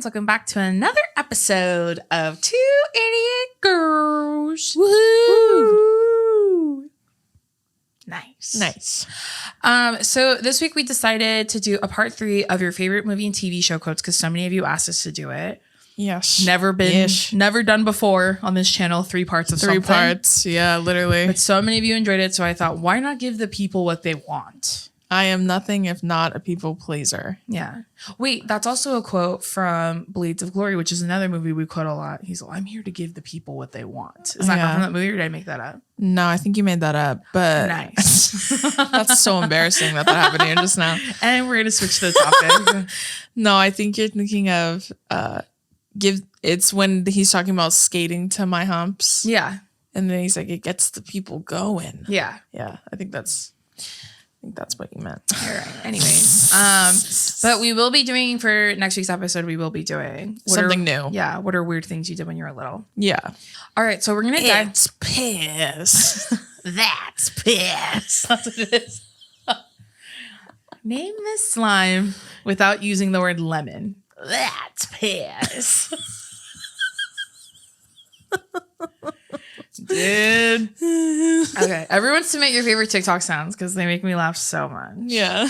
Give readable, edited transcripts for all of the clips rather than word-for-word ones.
friends. Welcome back to another episode of Two Idiot Girls. Woohoo! Nice. So this week we decided to do a part 3 of your favorite movie and TV show quotes because so many of you asked us to do it. Yes. Never done before on this channel. 3 parts of something. 3 parts. Yeah, literally. But so many of you enjoyed it, so I thought, why not give the people what they want? I am nothing if not a people pleaser. Yeah. Wait, that's also a quote from Blades of Glory, which is another movie we quote a lot. He's like, I'm here to give the people what they want. Is that not from that movie, or did I make that up? No, I think you made that up. But nice. That's so embarrassing that happened here just now. And we're going to switch the topic. No, I think you're thinking of it's when he's talking about skating to my humps. Yeah. And then he's like, it gets the people going. Yeah. Yeah. I think that's what you meant. All right. Anyways, but we will be doing for next week's episode. We will be doing something new. Yeah. What are weird things you did when you were little? Yeah. All right. So we're gonna dive. It's piss. That's piss. That's what it is. Name this slime without using the word lemon. That's piss. Dude. Okay. Everyone submit your favorite TikTok sounds because they make me laugh so much. Yeah.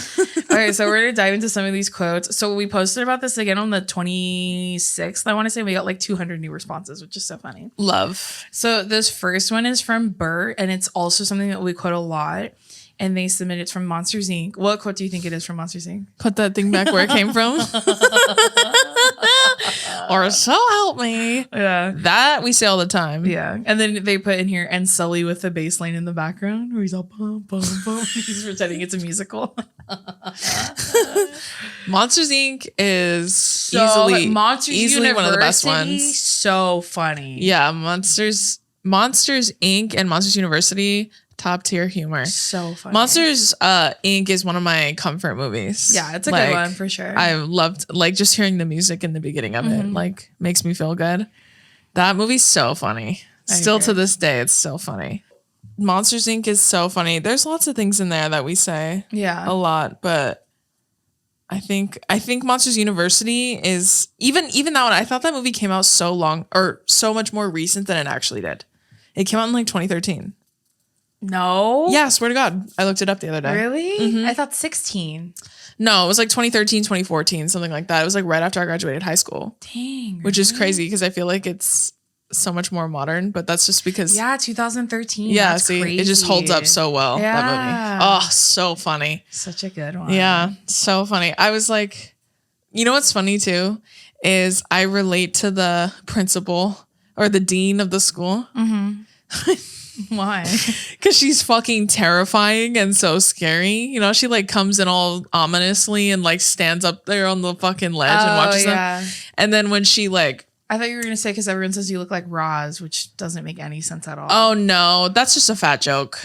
All right. So we're going to dive into some of these quotes. So we posted about this again on the 26th. I want to say we got like 200 new responses, which is so funny. Love. So this first one is from Bert, and it's also something that we quote a lot. And they submit it from Monsters Inc. What quote do you think it is from Monsters Inc? Put that thing back where it came from. Or so help me. Yeah. That we say all the time. Yeah. And then they put in here, and Sully with the bass line in the background where he's all bum, bum, bum. He's pretending it's a musical. Monsters Inc. is Easily one of the best ones. So funny. Yeah. Monsters Inc. and Monsters University, top tier humor. So funny. Monsters Inc. is one of my comfort movies. Yeah, it's a good one for sure. I loved just hearing the music in the beginning of it. Like makes me feel good. That movie's so funny. Still to this day, it's so funny. Monsters Inc. is so funny. There's lots of things in there that we say. Yeah. A lot, but I think Monsters University is even that one. I thought that movie came out so much more recent than it actually did. It came out in like 2013. No. Yeah, swear to God. I looked it up the other day. Really? Mm-hmm. I thought 16. No, it was like 2013, 2014, something like that. It was like right after I graduated high school. Dang. Which is crazy because I feel like it's so much more modern, but that's just because. Yeah, 2013. Yeah, that's see, crazy. it just holds up so well, that movie. Oh, so funny. Such a good one. Yeah, so funny. I was like, you know what's funny too? Is I relate to the principal or the dean of the school. Mm-hmm. Why? Because she's fucking terrifying and so scary. You know, she like comes in all ominously and like stands up there on the fucking ledge and watches them. And then when she like, I thought you were gonna say because everyone says you look like Roz, which doesn't make any sense at all. oh no, that's just a fat joke.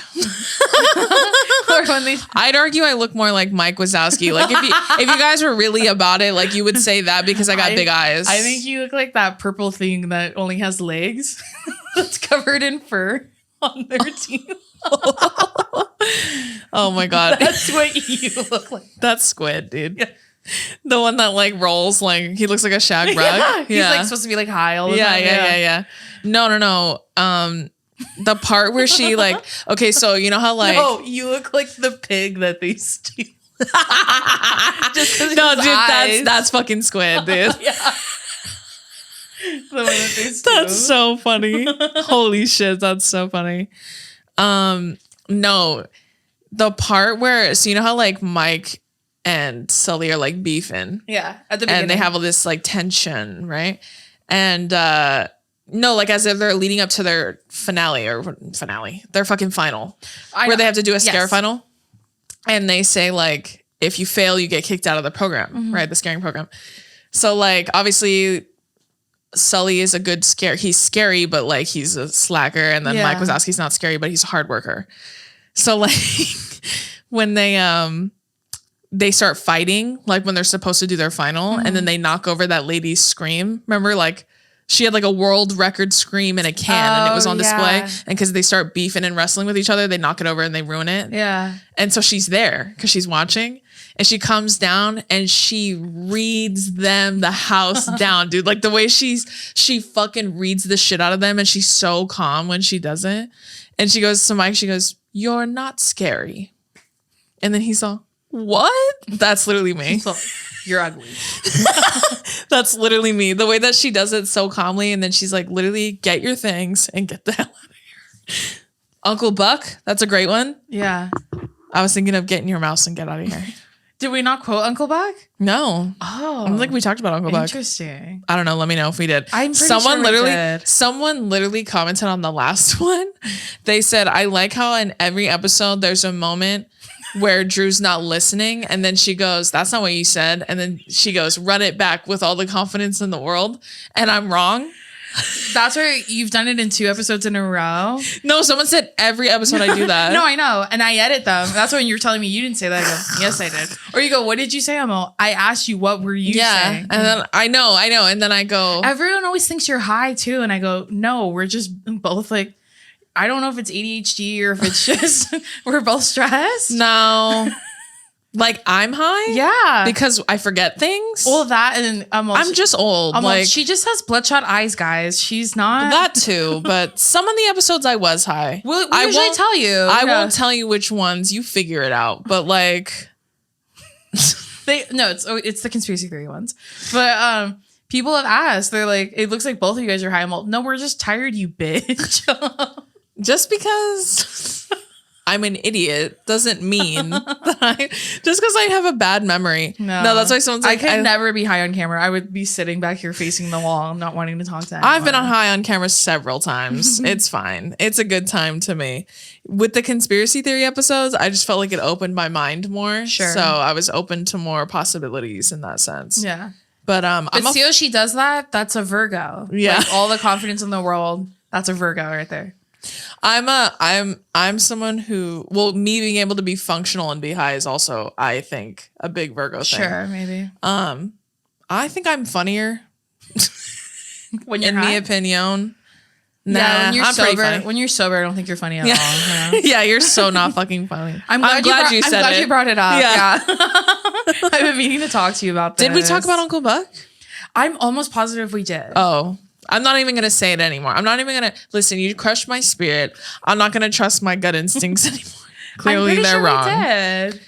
I'd argue I look more like Mike Wazowski. Like if you guys were really about it, like you would say that because I got big eyes. I think you look like that purple thing that only has legs that's covered in fur on their teeth. Oh my God. That's what you look like. That's Squid, dude. Yeah. The one that like rolls, like he looks like a shag rug. He's like supposed to be like high all the time. Yeah. No. The part where she like, okay, so you know how like, no, you look like the pig that they steal. No, dude, that's fucking Squid, dude. Yeah. The one that they steal. That's so funny. Holy shit, that's so funny. No, the part where, so you know how like Mike and Sully are like beefing. Yeah, at the beginning. And they have all this like tension, right? And no, like as if they're leading up to their their fucking final, where they have to do a scare final. And they say like, if you fail, you get kicked out of the program, right? The scaring program. So like, obviously Sully is a good scare. He's scary, but like he's a slacker. And then Mike Wazowski's not scary, but he's a hard worker. So like when they start fighting, like when they're supposed to do their final, and then they knock over that lady's scream. Remember, like she had like a world record scream in a can and it was on display. And because they start beefing and wrestling with each other, they knock it over and they ruin it. Yeah. And so she's there because she's watching. and she comes down and she reads them the house down, dude. Like the way she fucking reads the shit out of them, and she's so calm when she does it. And she goes to Mike, she goes, "You're not scary." And then he's all, "What?" That's literally me. You're ugly. That's literally me. The way that she does it so calmly, and then she's like, literally, get your things and get the hell out of here. Uncle Buck, that's a great one. Yeah. I was thinking of getting your mouse and get out of here. Did we not quote Uncle Buck? No. Oh. I don't think we talked about Uncle Buck. Interesting. I don't know. Let me know if we did. I'm pretty sure we did. Someone literally commented on the last one. They said, I like how in every episode there's a moment where Drew's not listening, and then she goes, "That's not what you said." And then she goes, "Run it back with all the confidence in the world." And I'm wrong. That's where you've done it in 2 episodes in a row. No, someone said every episode I do that. No, I know. And I edit them. That's when you're telling me you didn't say that. I go, yes, I did. Or you go, what did you say? I asked you, what were you saying? And then I know. And then I go, everyone always thinks you're high too. And I go, no, we're just both like, I don't know if it's ADHD or if it's just we're both stressed. No. Like I'm high? Yeah. Because I forget things? Well, that and I'm just old. Like she just has bloodshot eyes, guys. She's not. That too. But some of the episodes I was high. We usually tell you. I won't tell you which ones. You figure it out. But like it's the conspiracy theory ones. But people have asked. They're like, it looks like both of you guys are high. I'm all, no, we're just tired, you bitch. Just because I'm an idiot doesn't mean that just because I have a bad memory. No, that's why someone's like, I could never be high on camera. I would be sitting back here facing the wall, not wanting to talk to anyone. I've been on high on camera several times. It's fine. It's a good time to me. With the conspiracy theory episodes, I just felt like it opened my mind more. Sure. So I was open to more possibilities in that sense. Yeah. But see how she does that? That's a Virgo. Yeah. Like, all the confidence in the world. That's a Virgo right there. I'm someone who, well, me being able to be functional and be high is also, I think, a big Virgo thing. Sure, maybe. I think I'm funnier when you're in high? my opinion. Nah, yeah, when you're I'm pretty sober. funny. When you're sober, I don't think you're funny at all. Yeah. Yeah, you're so not fucking funny. I'm glad you said it. you brought it up. Yeah. I've been meaning to talk to you about this. Did we talk about Uncle Buck? I'm almost positive we did. Oh. I'm not even going to say it anymore. I'm not even going to listen. You crushed my spirit. I'm not going to trust my gut instincts anymore. Clearly, they're wrong. We did.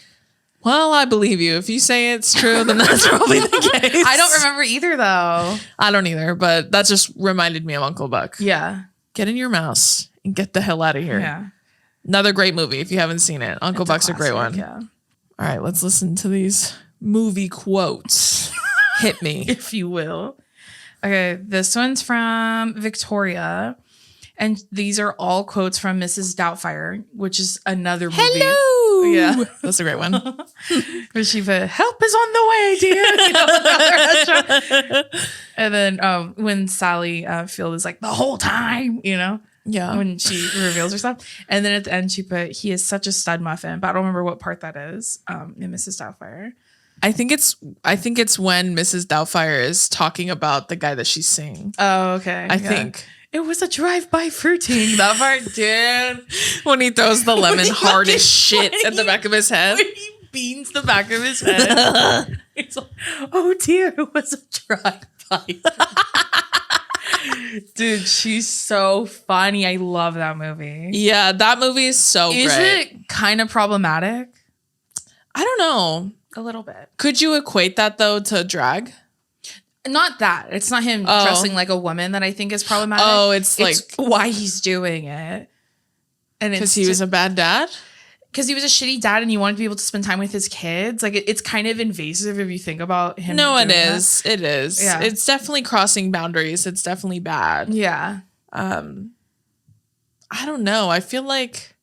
Well, I believe you. If you say it's true, then that's probably the case. I don't remember either, though. I don't either, but that just reminded me of Uncle Buck. Yeah. Get in your mouse and get the hell out of here. Yeah. Another great movie if you haven't seen it. Uncle Buck's a great one. Yeah. All right, let's listen to these movie quotes. Hit me. If you will. Okay, this one's from Victoria, and these are all quotes from Mrs. Doubtfire, which is another movie. Hello! Yeah. That's a great one. Where she put, help is on the way, dear. You know, the restaurant. And then when Sally Field is like, the whole time, you know? Yeah. When she reveals herself. And then at the end, she put, he is such a stud muffin, but I don't remember what part that is in Mrs. Doubtfire. I think it's when Mrs. Doubtfire is talking about the guy that she's seeing. Oh, okay. I think. It was a drive-by fruiting. That part, dude. When he throws the lemon hard as shit at the back of his head. When he beans the back of his head. It's like, oh dear, it was a drive-by. Dude, she's so funny. I love that movie. Yeah, that movie is so great. Is it kind of problematic? I don't know. A little bit. Could you equate that though to drag? Not that. It's not him dressing like a woman that I think is problematic. Oh, it's like why he's doing it. And because he was a bad dad? Because he was a shitty dad and he wanted to be able to spend time with his kids. Like it's kind of invasive if you think about him. No, it is. It is. Yeah. It's definitely crossing boundaries. It's definitely bad. Yeah. I don't know. I feel like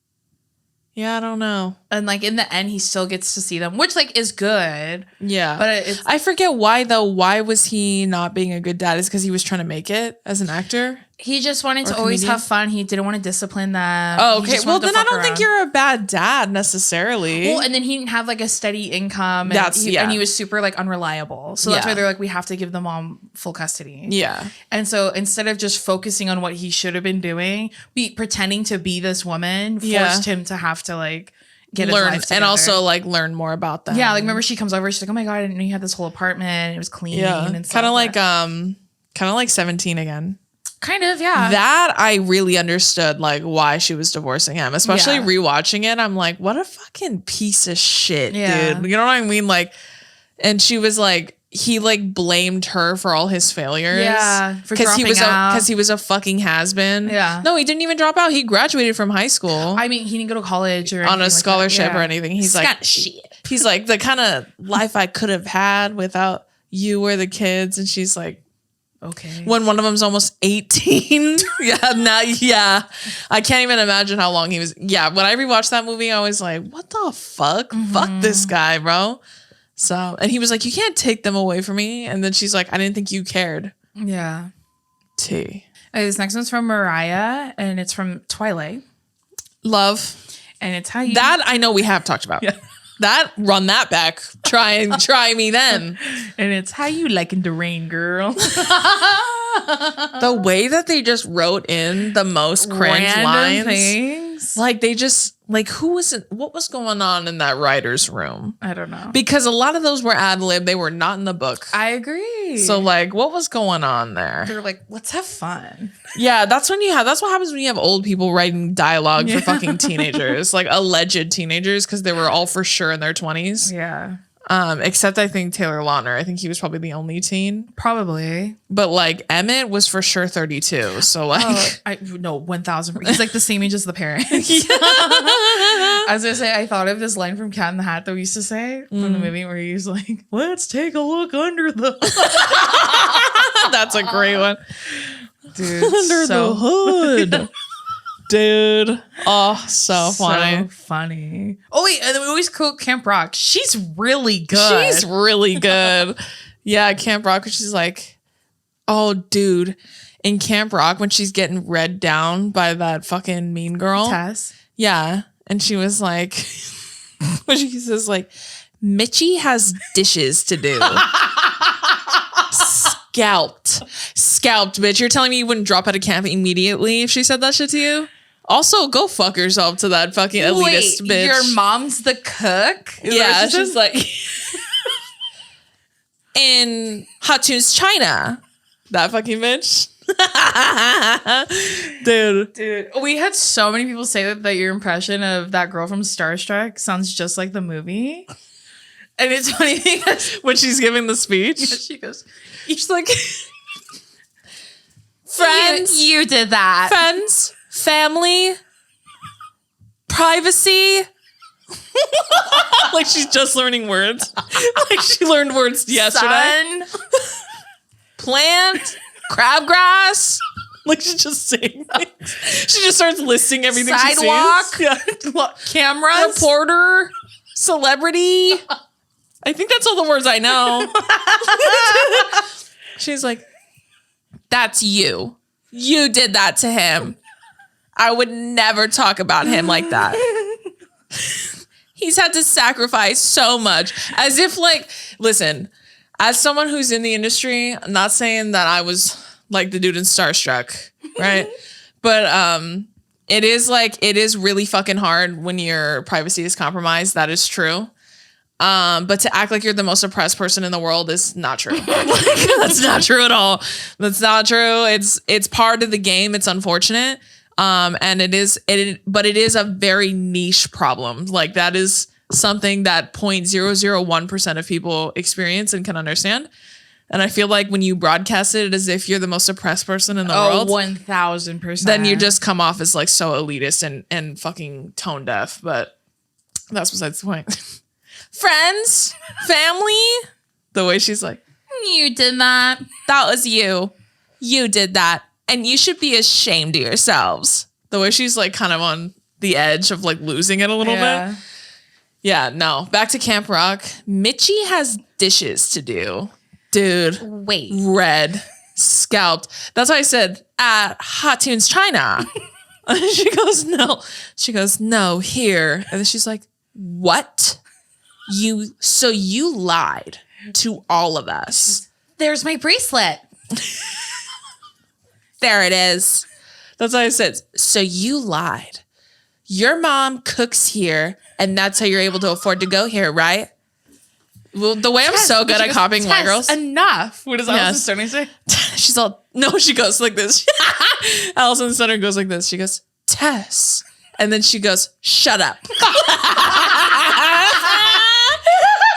I don't know. And like in the end, he still gets to see them, which like is good. Yeah. But I forget why though. Why was he not being a good dad? Is because he was trying to make it as an actor? He just wanted to always have fun. He didn't want to discipline them. Oh, okay. Well, then I don't think you're a bad dad necessarily. Well, and then he didn't have like a steady income. And and he was super like unreliable. So that's why they're like, we have to give the mom full custody. Yeah. And so instead of just focusing on what he should have been doing, pretending to be this woman forced him to have to like get his learn life and together. also like learn more about them. Yeah, like remember she comes over, she's like, oh my God, I didn't know you had this whole apartment. It was clean and stuff. Kind of like 17 again. Kind of, yeah. That I really understood like why she was divorcing him, especially rewatching it. I'm like, what a fucking piece of shit, dude. You know what I mean? Like, and she was like, he like blamed her for all his failures. Yeah, for because dropping he was a fucking has-been. Yeah. No, he didn't even drop out. He graduated from high school. I mean, he didn't go to college or on a scholarship or anything. He's like, shit. He's like, the kind of life I could have had without you or the kids. And she's like, okay. When one of them's almost 18. Yeah. I can't even imagine how long he was. Yeah. When I rewatched that movie, I was like, what the fuck? Fuck this guy, bro. So, and he was like, you can't take them away from me. And then she's like, I didn't think you cared. Yeah. T. This next one's from Mariah, and it's from Twilight. Love. And it's how you... That I know we have talked about. Yeah. That, run that back. Try me then. And it's how you liking the rain, girl. The way that they just wrote in the most cringe random lines. Things. Like they just, like what was going on in that writer's room? I don't know. Because a lot of those were ad-lib. They were not in the book. I agree. So like, what was going on there? They're like, let's have fun. Yeah, that's what happens when you have old people writing dialogue for fucking teenagers, like alleged teenagers, because they were all for sure in their 20s. Yeah. Except I think Taylor Lautner. I think he was probably the only teen. Probably. But like Emmett was for sure 32. So like, no, 1,000. He's like the same age as the parents. I was gonna say, I thought of this line from Cat in the Hat that we used to say from the movie where he's like, "Let's take a look under the." That's a great one, dude. Under the hood. Dude. Oh, so funny. So funny. Oh, wait. And then we always quote Camp Rock. She's really good. She's really good. Yeah, Camp Rock, she's like, oh, dude. In Camp Rock, when she's getting read down by that fucking mean girl. Tess. Yeah. And she was like, when she says, like, Mitchie has dishes to do. Scalped, bitch. You're telling me you wouldn't drop out of camp immediately if she said that shit to you? Also, go fuck yourself to that fucking elitist bitch. Your mom's the cook? Yeah, she's like in Hot Tunes China. That fucking bitch. Dude. We had so many people say that your impression of that girl from Starstruck sounds just like the movie. And it's funny because when she's giving the speech, she goes, she's like, friends, you did that. Friends, family, privacy. Like she's just learning words. Like she learned words yesterday. Sun. Plant, crabgrass. Like she's just saying things. She just starts listing everything Sidewalk, she sees. Yeah. Cameras. Reporter, celebrity. I think that's all the words I know. She's like, that's you. You did that to him. I would never talk about him like that. He's had to sacrifice so much. As if like, listen, as someone who's in the industry, I'm not saying that I was like the dude in Starstruck, right? But it is really fucking hard when your privacy is compromised. That is true. But to act like you're the most oppressed person in the world is not true. That's not true at all. That's not true. It's part of the game. It's unfortunate. And it is a very niche problem. Like that is something that 0.001% of people experience and can understand. And I feel like when you broadcast it as if you're the most oppressed person in the world, 1,000%, then you just come off as like so elitist and fucking tone deaf. But that's besides the point. Friends, family, the way she's like, you did that. That was you. You did that. And you should be ashamed of yourselves. The way she's like kind of on the edge of like losing it a little bit. Yeah, no. Back to Camp Rock. Mitchie has dishes to do. Dude. Wait. Red. Scalped. That's why I said at Hot Tunes China. And she goes, no. She goes, no, here. And then she's like, what? So you lied to all of us. There's my bracelet. There it is. That's why I said, so you lied. Your mom cooks here and that's how you're able to afford to go here, right? Well, the way I'm so good at copying white girls. Enough. What does Allison Stoner say? She's all, no, she goes like this. Allison Stoner goes like this. She goes, Tess. And then she goes, shut up.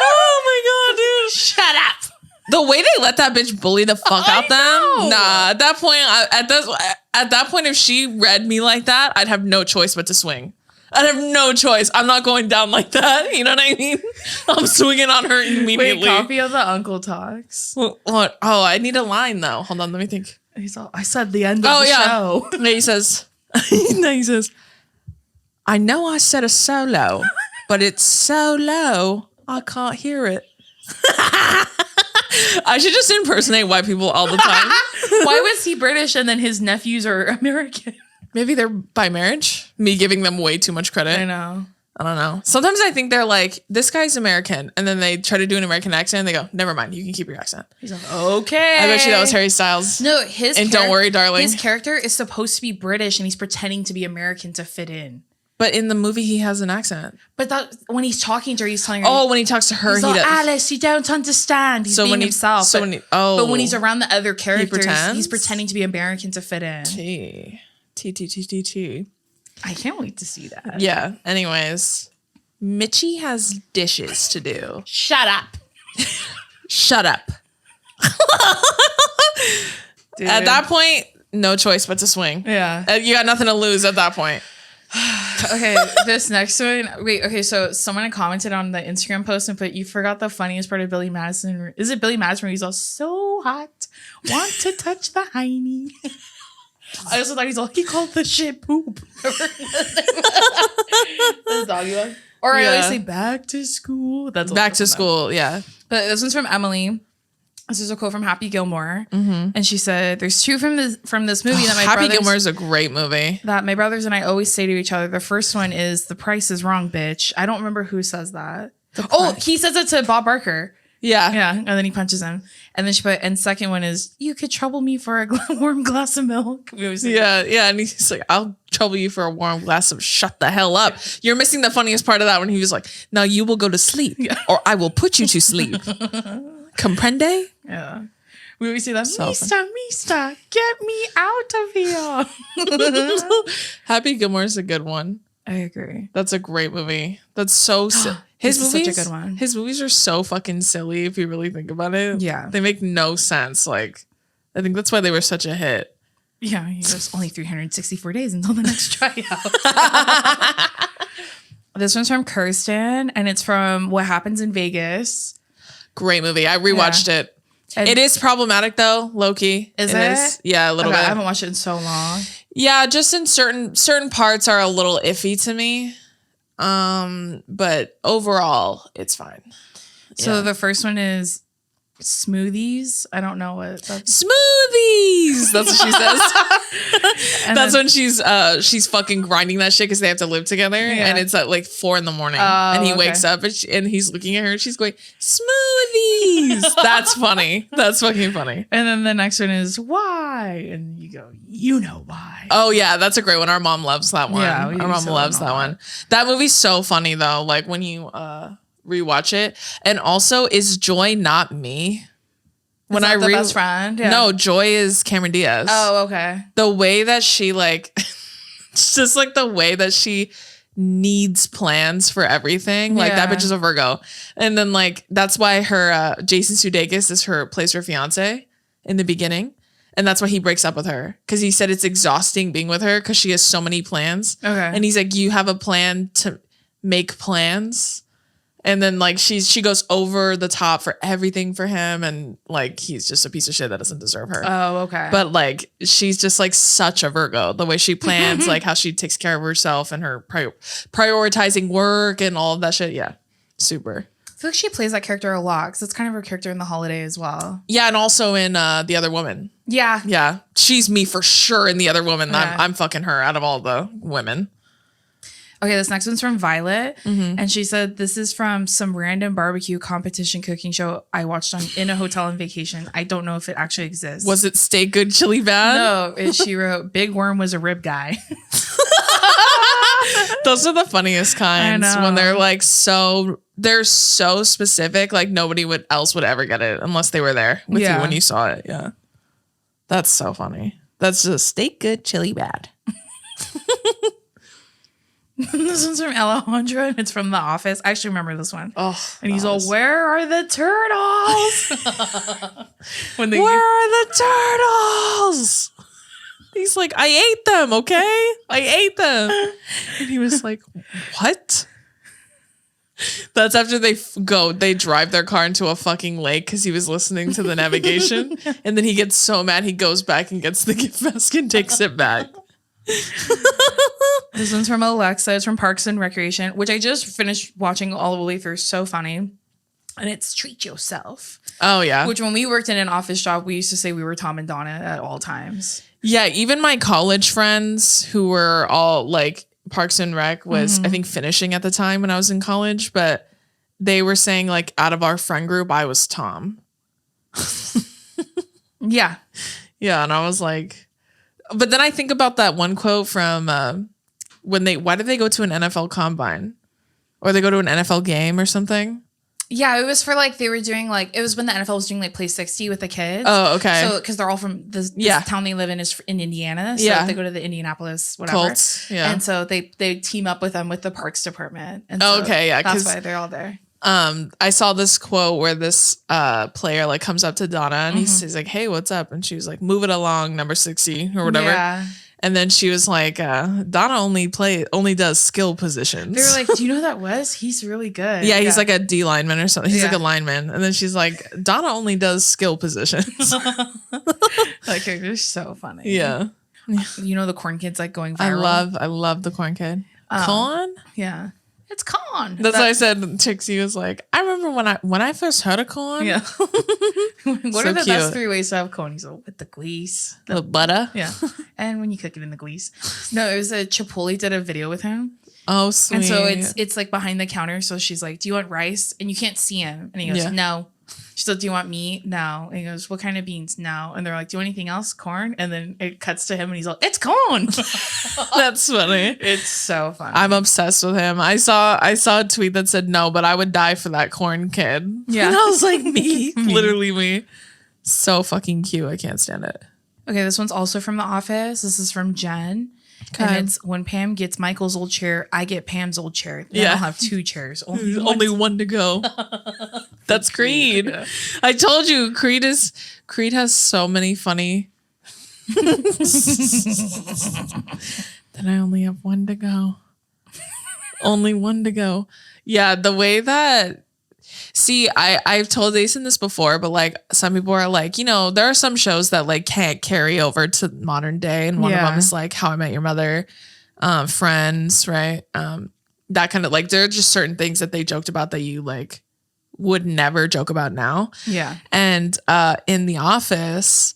Oh my God, dude. Shut up. The way they let that bitch bully the fuck out them. Nah, at that point, at that point, if she read me like that, I'd have no choice but to swing. I'd have no choice. I'm not going down like that. You know what I mean? I'm swinging on her immediately. Wait, copy of the Uncle Talks. What? Oh, I need a line though. Hold on, let me think. He's all, I said the end of the show. No, he says, I know I said a solo, but it's so low, I can't hear it. I should just impersonate white people all the time. Why was he British and then his nephews are American? Maybe they're by marriage. Me giving them way too much credit. I know. I don't know. Sometimes I think they're like, this guy's American. And then they try to do an American accent and they go, never mind, you can keep your accent. He's like, okay. I bet you that was Harry Styles. No, Don't worry, darling. His character is supposed to be British and he's pretending to be American to fit in. But in the movie, he has an accent. But that when he's talking to her, he's telling her. Oh, when he talks to her, he does. Alice, you don't understand. He's being himself. But when he's around the other characters, he's pretending to be American to fit in. T. I can't wait to see that. Yeah. Anyways, Mitchie has dishes to do. Shut up. Shut up. Dude. At that point, no choice but to swing. Yeah. You got nothing to lose at that point. Okay, this next one. Wait, okay, so someone commented on the Instagram post and put, you forgot the funniest part of Billy Madison. Is it Billy Madison where he's all so hot, want to touch the hiney? I also thought he's all, he called the shit poop. That's doggy one. Or I always say back to school. That's back to school, yeah. But this one's from Emily. This is a quote from Happy Gilmore. Mm-hmm. And she said, there's two from this movie that my Happy Gilmore is a great movie. That my brothers and I always say to each other. The first one is, the price is wrong, bitch. I don't remember who says that. He says it to Bob Barker. Yeah. Yeah. And then he punches him. And then she put, and second one is, you could trouble me for a warm glass of milk. Yeah. And he's like, I'll trouble you for a warm glass of, shut the hell up. You're missing the funniest part of that when he was like, now you will go to sleep or I will put you to sleep. Comprende? Yeah. We always say that, Mista, get me out of here. Happy Gilmore is a good one. I agree. That's a great movie. That's so his movies, such a good one. His movies are so fucking silly if you really think about it. Yeah. They make no sense. Like, I think that's why they were such a hit. Yeah. He goes, only 364 days until the next tryout. This one's from Kirsten and it's from What Happens in Vegas. Great movie. I rewatched it. And it is problematic though, low-key. Is it? Yeah, a little bit. I haven't watched it in so long. Yeah, just in certain parts are a little iffy to me. But overall, it's fine. So the first one is smoothies. I don't know what that's. Smoothies. That's what she says. That's when she's fucking grinding that shit because they have to live together, and it's at like 4 a.m. and he wakes up and he's looking at her and she's going, smoothies. That's funny. That's fucking funny. And then the next one is why, and you go, you know why. Oh yeah, that's a great one. Our mom loves that one. Yeah, our mom loves that one. That movie's so funny though. Like when you rewatch it, and also, is Joy not me? When I the best friend? Yeah. No, Joy is Cameron Diaz. Oh, okay. The way that she like, it's just like the way that she needs plans for everything. Like that bitch is a Virgo, and then like that's why her Jason Sudeikis plays her fiance in the beginning. And that's why he breaks up with her. Because he said it's exhausting being with her because she has so many plans. Okay. And he's like, you have a plan to make plans. And then like she goes over the top for everything for him. And like he's just a piece of shit that doesn't deserve her. Oh, okay. But like she's just like such a Virgo. The way she plans, like how she takes care of herself and her prioritizing work and all of that shit. Yeah. Super. I feel like she plays that character a lot because it's kind of her character in The Holiday as well. Yeah, and also in The Other Woman. Yeah. Yeah. She's me for sure in The Other Woman. Yeah. I'm fucking her out of all the women. Okay, this next one's from Violet. Mm-hmm. And she said, this is from some random barbecue competition cooking show I watched in a hotel on vacation. I don't know if it actually exists. Was it Stay Good Chili Bad? No, she wrote, Big Worm was a rib guy. Those are the funniest kinds when they're like they're so specific, like nobody else would ever get it unless they were there with you when you saw it. Yeah. That's so funny. That's just steak good, chili bad. This one's from Alejandro and it's from The Office. I actually remember this one. Oh, and he's all, where are the turtles? Where are the turtles? He's like, I ate them, okay? I ate them. And he was like, what? That's after they drive their car into a fucking lake because he was listening to the navigation. And then he gets so mad, he goes back and gets the gift basket and takes it back. This one's from Alexa. It's from Parks and Recreation, which I just finished watching all the way through. So funny. And it's Treat Yourself. Oh, yeah. Which when we worked in an office job, we used to say we were Tom and Donna at all times. Yeah, even my college friends who were all like Parks and Rec was, I think, finishing at the time when I was in college. But they were saying like out of our friend group, I was Tom. Yeah. Yeah. And I was like... But then I think about that one quote from why did they go to an NFL combine or they go to an NFL game or something? Yeah, it was for like, they were doing like, it was when the NFL was doing like Play 60 with the kids. Oh, okay. So, because they're all from this town they live in is in Indiana. So they go to the Indianapolis, whatever. Colts, yeah. And so they team up with them with the Parks Department. And so okay, yeah. That's why they're all there. I saw this quote where this player like comes up to Donna and he's like, hey, what's up? And she was like, move it along, number 60 or whatever. Yeah. And then she was like, Donna only does skill positions. They were like, do you know who that was? He's really good. Yeah, he's like a D lineman or something. He's like a lineman. And then she's like, Donna only does skill positions. Like, they're so funny. Yeah. You know, the corn kid's like going viral. I love the corn kid. Corn? Yeah. It's corn. That's why I said Trixie was like, I remember when I first heard of corn. Yeah. What are the best 3 ways to have corn? He's like, with the grease. The butter. Yeah. And when you cook it in the grease. No, it was Chipotle did a video with him. Oh, sweet. And so it's like behind the counter. So she's like, do you want rice? And you can't see him. And he goes, no. She's like, do you want meat? No. And he goes, what kind of beans? No. And they're like, do you want anything else? Corn? And then it cuts to him and he's like, it's corn. That's funny. It's so funny. I'm obsessed with him. I saw a tweet that said, no, but I would die for that corn kid. Yeah. And I was like, me. Literally me. So fucking cute. I can't stand it. Okay, this one's also from The Office. This is from Jen. Okay. And it's when Pam gets Michael's old chair, I get Pam's old chair. Then I'll have 2 chairs. Only one to go. That's Creed. Yeah. I told you, Creed has so many funny. Then I only have 1 to go. Only 1 to go. Yeah, the way that... See, I've told Jason this before, but like some people are like, you know, there are some shows that like can't carry over to modern day. And one of them is like How I Met Your Mother, Friends, right? That kind of like, there are just certain things that they joked about that you like would never joke about now. Yeah. And in The Office,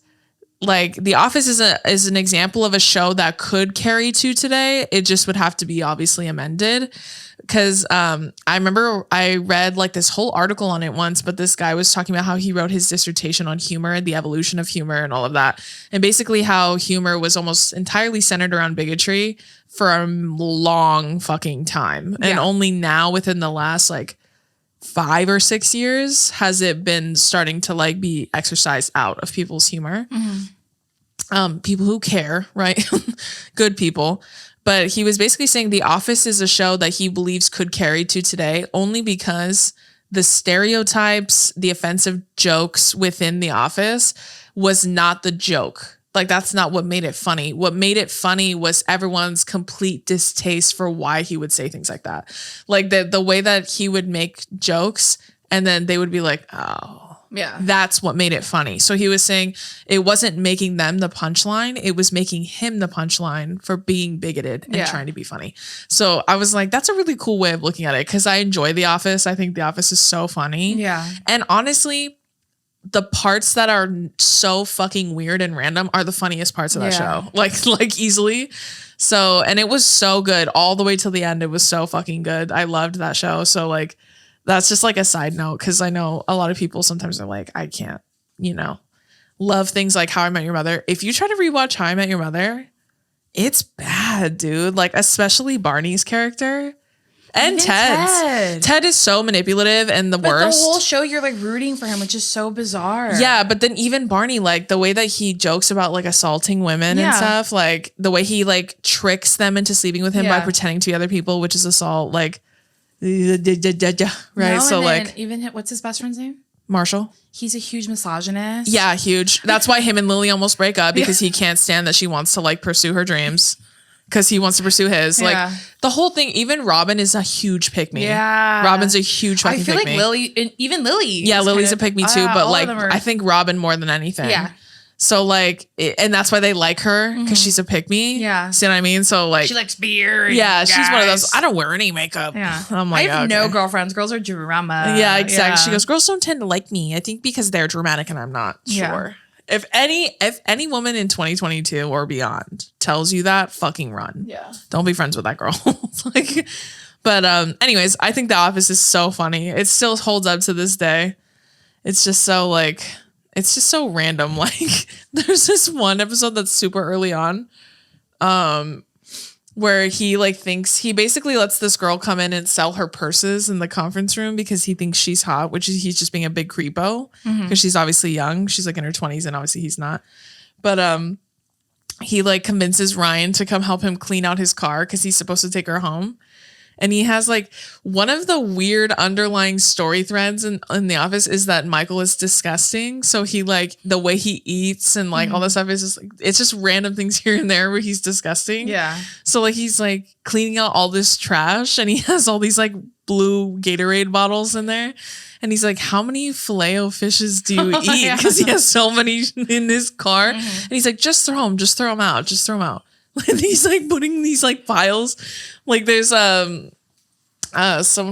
like The Office is an example of a show that could carry to today. It just would have to be obviously amended. Because I remember I read like this whole article on it once, but this guy was talking about how he wrote his dissertation on humor, the evolution of humor and all of that. And basically how humor was almost entirely centered around bigotry for a long fucking time. Yeah. And only now within the last like 5 or 6 years has it been starting to like be exercised out of people's humor. Mm-hmm. People who care, right? Good people. But he was basically saying The Office is a show that he believes could carry to today only because the stereotypes, the offensive jokes within The Office was not the joke. Like, that's not what made it funny. What made it funny was everyone's complete distaste for why he would say things like that. Like, the way that he would make jokes and then they would be like, oh. Yeah. That's what made it funny. So he was saying it wasn't making them the punchline. It was making him the punchline for being bigoted and trying to be funny. So I was like, that's a really cool way of looking at it because I enjoy The Office. I think The Office is so funny. Yeah. And honestly, the parts that are so fucking weird and random are the funniest parts of that show. Like easily. So, and it was so good all the way till the end. It was so fucking good. I loved that show. So like, that's just like a side note because I know a lot of people sometimes are like, I can't, love things like How I Met Your Mother. If you try to rewatch How I Met Your Mother, It's bad, dude. Like, especially Barney's character. And Even Ted's. Ted is so manipulative and the worst. The whole show, you're like rooting for him, which is so bizarre. Yeah, but then even Barney, like the way that he jokes about like assaulting women and stuff, like the way he like tricks them into sleeping with him by pretending to be other people, which is assault, like, right? So like, even what's his best friend's name? Marshall. He's a huge misogynist. Yeah, huge. That's why him and Lily almost break up, because he can't stand that she wants to like pursue her dreams. Because he wants to pursue his. Like, the whole thing, even Robin is a huge pick-me. Yeah. Robin's a huge fucking pick-me. I feel like Lily, even Lily. Yeah, Lily's a pick-me too. But like, I think Robin more than anything. Yeah. So like, and that's why they like her, because she's a pick-me. Yeah. See what I mean? So like. She likes beer. Yeah, she's one of those, I don't wear any makeup. Yeah. I'm like, I have no girlfriends. Girls are drama. Yeah, exactly. Yeah. She goes, girls don't tend to like me. I think because they're dramatic and I'm not. Sure. If any woman in 2022 or beyond tells you that, fucking run. Yeah. Don't be friends with that girl. Like, but anyways, I think The Office is so funny. It still holds up to this day. It's just so like, it's just so random. Like, there's this one episode that's super early on, where he like thinks he basically lets this girl come in and sell her purses in the conference room because he thinks she's hot, which is he's just being a big creepo because she's obviously young. She's like in her 20s and obviously he's not. But he like convinces Ryan to come help him clean out his car because he's supposed to take her home. And he has like one of the weird underlying story threads in The Office is that Michael is disgusting. So he like the way he eats and like all this stuff is just like, it's just random things here and there where he's disgusting. Yeah. So like he's like cleaning out all this trash and he has all these like blue Gatorade bottles in there. And he's like, how many Filet-O-Fishes do you eat? Because he has so many in his car. And he's like, just throw them out. And he's like putting these like piles. Like there's someone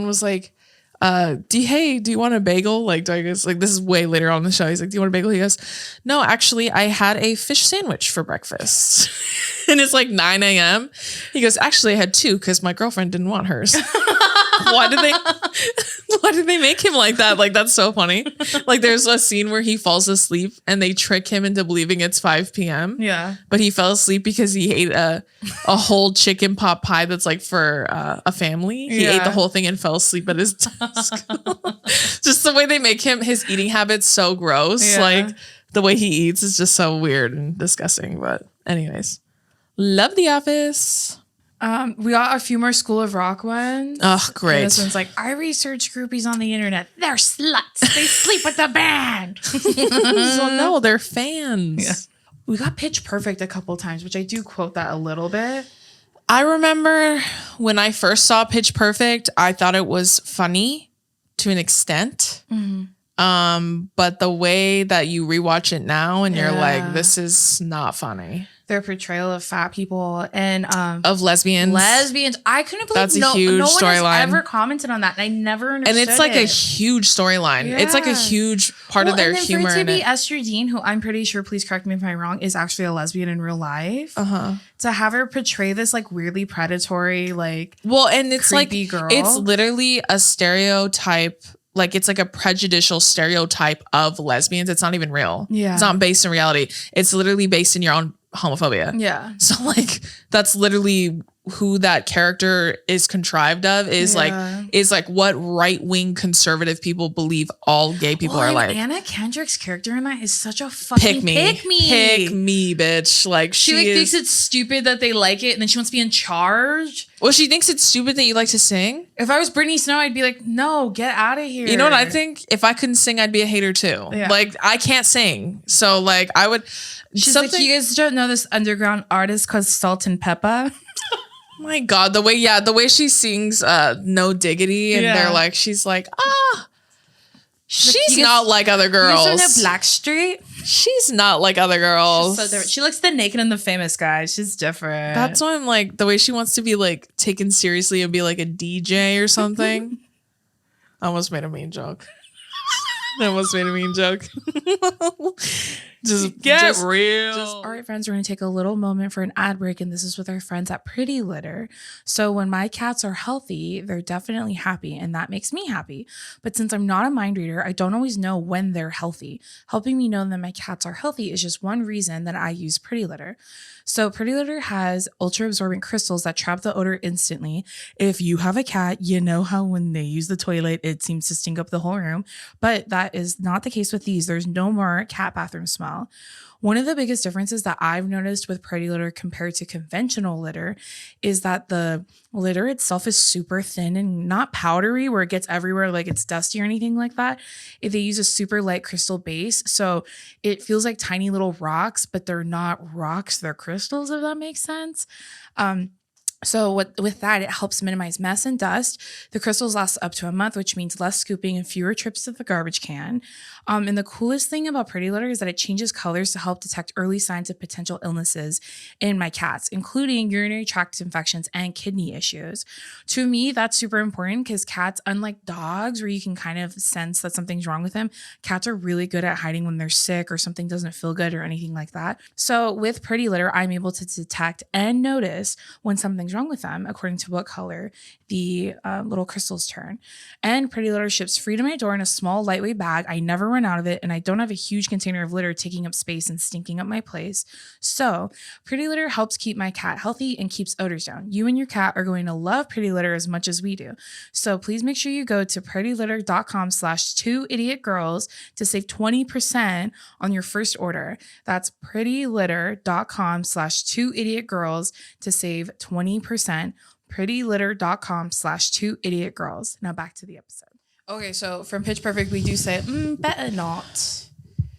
was like, do you want a bagel? Like, do I guess like this is way later on in the show. He's like, do you want a bagel? He goes, no, actually I had a fish sandwich for breakfast. And it's like 9 a.m. He goes, actually I had 2 because my girlfriend didn't want hers. Why did they make him like that? Like, that's so funny. Like there's a scene where he falls asleep and they trick him into believing it's 5 p.m. Yeah. But he fell asleep because he ate a whole chicken pot pie that's like for a family. He ate the whole thing and fell asleep at his desk. Just the way they make his eating habits so gross. Yeah. Like the way he eats is just so weird and disgusting. But anyways, love The Office. We got a few more School of Rock ones. Oh, great. And this one's like, I research groupies on the internet. They're sluts. They sleep with the band. So no, they're fans. Yeah. We got Pitch Perfect a couple times, which I do quote that a little bit. I remember when I first saw Pitch Perfect, I thought it was funny to an extent. But the way that you rewatch it now and you're like, this is not funny. Their portrayal of fat people and of lesbians. I couldn't believe that's a huge no one storyline. has ever commented on that. And I never understood it. And it's like a huge storyline. Yeah. It's like a huge part of their humor. For it to be Esther Dean, who I'm pretty sure, please correct me if I'm wrong, is actually a lesbian in real life. To have her portray this like weirdly predatory, like and it's like girl. It's literally a stereotype. Like it's like a prejudicial stereotype of lesbians. It's not even real. Yeah. It's not based in reality. It's literally based in your own homophobia. Yeah. So like that's literally who that character is contrived of is like what right-wing conservative people believe all gay people are like. Anna Kendrick's character in that is such a fucking pick me, bitch. Like she like thinks it's stupid that they like it and then she wants to be in charge. Well, she thinks it's stupid that you like to sing. If I was Brittany Snow, I'd be like, no, get out of here. You know what I think? If I couldn't sing, I'd be a hater too. Yeah. Like I can't sing. So like I would. She's like, you guys don't know this underground artist called Salt and Pepper. My God, the way she sings No Diggity and they're like, she's like, she's not like other girls. You guys don't know Blackstreet? She's not like other girls. She's so different. She looks the Naked and the Famous guy. She's different. That's why I'm like, the way she wants to be like taken seriously and be like a DJ or something. I almost made a mean joke. That almost made a mean joke. Just real. All right, friends, we're going to take a little moment for an ad break, and this is with our friends at Pretty Litter. So when my cats are healthy, they're definitely happy, and that makes me happy. But since I'm not a mind reader, I don't always know when they're healthy. Helping me know that my cats are healthy is just one reason that I use Pretty Litter. So Pretty Litter has ultra-absorbent crystals that trap the odor instantly. If you have a cat, you know how when they use the toilet, it seems to stink up the whole room. But that is not the case with these. There's no more cat bathroom smell. One of the biggest differences that I've noticed with Pretty Litter compared to conventional litter is that the litter itself is super thin and not powdery where it gets everywhere like it's dusty or anything like that. They use a super light crystal base, so it feels like tiny little rocks, but they're not rocks, they're crystals, if that makes sense. So with that, it helps minimize mess and dust. The crystals last up to a month, which means less scooping and fewer trips to the garbage can. And the coolest thing about Pretty Litter is that it changes colors to help detect early signs of potential illnesses in my cats, including urinary tract infections and kidney issues. To me, that's super important because cats, unlike dogs, where you can kind of sense that something's wrong with them, cats are really good at hiding when they're sick or something doesn't feel good or anything like that. So with Pretty Litter, I'm able to detect and notice when something's wrong with them according to what color the little crystals turn. And Pretty Litter ships free to my door in a small lightweight bag. I never run out of it, and I don't have a huge container of litter taking up space and stinking up my place. So Pretty Litter helps keep my cat healthy and keeps odors down. You and your cat are going to love Pretty Litter as much as we do. So please make sure you go to prettylitter.com/2idiotgirls to save 20% on your first order. That's prettylitter.com/2idiotgirls to save 20%. prettylitter.com/2idiotgirls. Now back to the episode. Okay, so from Pitch Perfect, we do say, better not.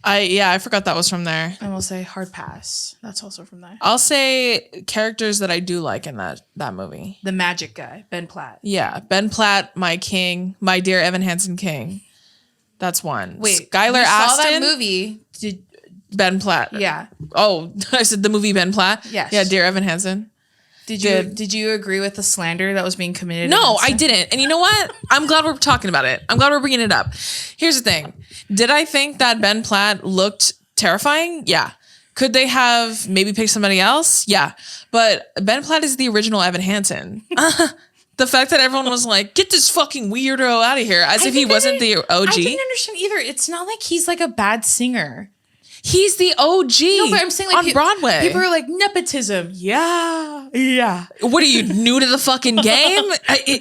I forgot that was from there. And we'll say hard pass. That's also from there. I'll say characters that I do like in that movie. The magic guy, Ben Platt. Yeah, Ben Platt, my king, my dear Evan Hansen king. That's one. Wait, Skylar you Astin. saw that movie? Ben Platt. Yeah. Oh, I said the movie Ben Platt. Yes. Yeah, dear Evan Hansen. Did you agree with the slander that was being committed? No, I didn't. And you know what? I'm glad we're talking about it. I'm glad we're bringing it up. Here's the thing. Did I think that Ben Platt looked terrifying? Yeah. Could they have maybe picked somebody else? Yeah. But Ben Platt is the original Evan Hansen. The fact that everyone was like, get this fucking weirdo out of here, as if he wasn't the OG. I didn't understand either. It's not like he's like a bad singer. He's the OG. No, but I'm saying like on Broadway. People are like, nepotism. Yeah. What are you, new to the fucking game?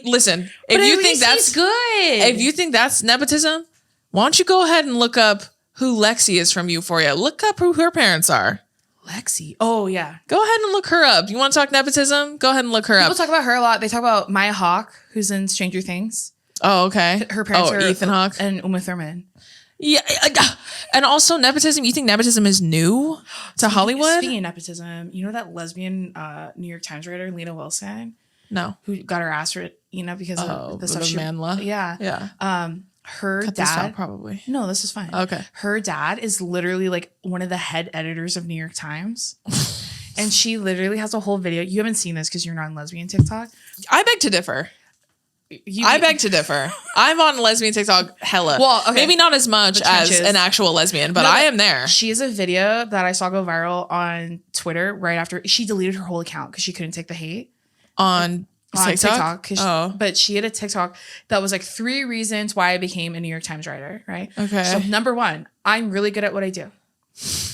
Listen, if you think that's good, if you think that's nepotism, why don't you go ahead and look up who Lexi is from Euphoria? Look up who her parents are. Lexi. Oh yeah. Go ahead and look her up. You want to talk nepotism? Go ahead and look her up. People talk about her a lot. They talk about Maya Hawke, who's in Stranger Things. Oh, okay. Her parents are Ethan Hawke and Uma Thurman. Yeah, and also nepotism. You think nepotism is new to Hollywood? Speaking of nepotism, you know that lesbian New York Times writer Lena Wilson? No, who got her ass because of the stuff she Manla. Yeah. Her Cut dad this out, probably. No, this is fine. Okay. Her dad is literally like one of the head editors of New York Times. And she literally has a whole video. You haven't seen this because you're not on lesbian TikTok. I beg to differ. I beg to differ. I'm on lesbian TikTok hella. Well, okay. Maybe not as much as an actual lesbian, but I am there. She has a video that I saw go viral on Twitter right after she deleted her whole account because she couldn't take the hate. On TikTok? But she had a TikTok that was like 3 reasons why I became a New York Times writer, right? Okay. So number 1, I'm really good at what I do.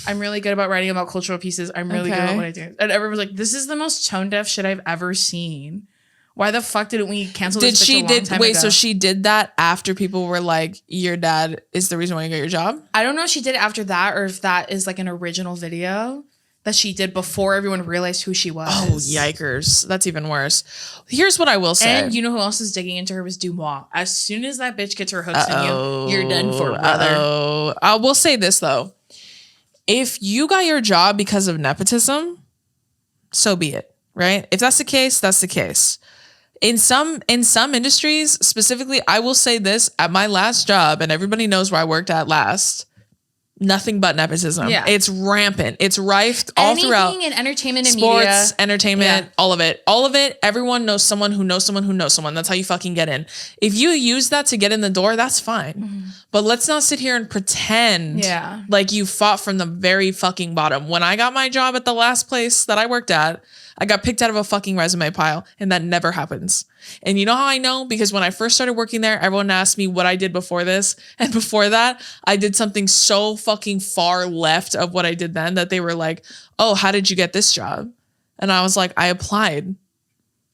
I'm really good about writing about cultural pieces. I'm really good at what I do. And everyone was like, this is the most tone deaf shit I've ever seen. Why the fuck didn't we cancel this bitch a long time ago? So she did that after people were like, your dad is the reason why you got your job? I don't know if she did it after that or if that is like an original video that she did before everyone realized who she was. Oh, yikers. That's even worse. Here's what I will say. And you know who else is digging into her was Dumois. As soon as that bitch gets her hooks in you, you're done for, brother. I will say this, though. If you got your job because of nepotism, so be it, right? If that's the case, that's the case. In some industries, specifically, I will say this, at my last job, and everybody knows where I worked at last, nothing but nepotism. Yeah. It's rampant. It's rife all throughout. Anything in entertainment and sports, media. entertainment, all of it. All of it. Everyone knows someone who knows someone who knows someone. That's how you fucking get in. If you use that to get in the door, that's fine. Mm-hmm. But let's not sit here and pretend like you fought from the very fucking bottom. When I got my job at the last place that I worked at, I got picked out of a fucking resume pile, and that never happens. And you know how I know? Because when I first started working there, everyone asked me what I did before this. And before that, I did something so fucking far left of what I did then that they were like, oh, how did you get this job? And I was like, I applied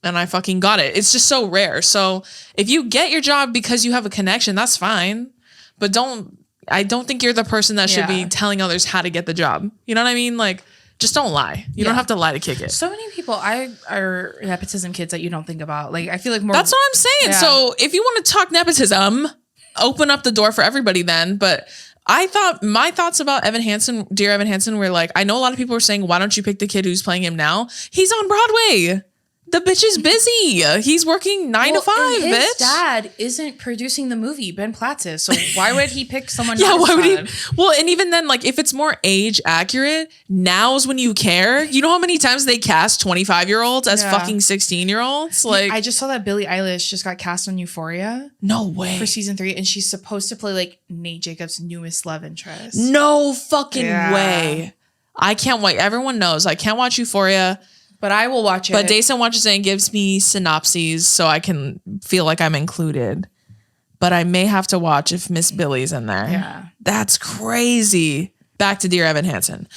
and I fucking got it. It's just so rare. So if you get your job because you have a connection, that's fine. But I don't think you're the person that should be telling others how to get the job. You know what I mean? Like, just don't lie. You don't have to lie to kick it. So many people are nepotism kids that you don't think about. Like, I feel like more. That's what I'm saying. Yeah. So if you want to talk nepotism, open up the door for everybody then. But I thought my thoughts about Dear Evan Hansen were like, I know a lot of people were saying, why don't you pick the kid who's playing him now? He's on Broadway. The bitch is busy. He's working 9 to 5, and his bitch. Dad isn't producing the movie. Ben Platt is. So why would he pick someone? Why would he? Well, and even then, like, if it's more age accurate, now's when you care. You know how many times they cast 25-year-olds as fucking 16-year-olds? Like, I just saw that Billie Eilish just got cast on Euphoria. No way. For season 3, and she's supposed to play like Nate Jacobs' newest love interest. No fucking way. I can't wait. Everyone knows I can't watch Euphoria. But I will watch it. But Dason watches it and gives me synopses so I can feel like I'm included. But I may have to watch if Miss Billy's in there. Yeah. That's crazy. Back to Dear Evan Hansen.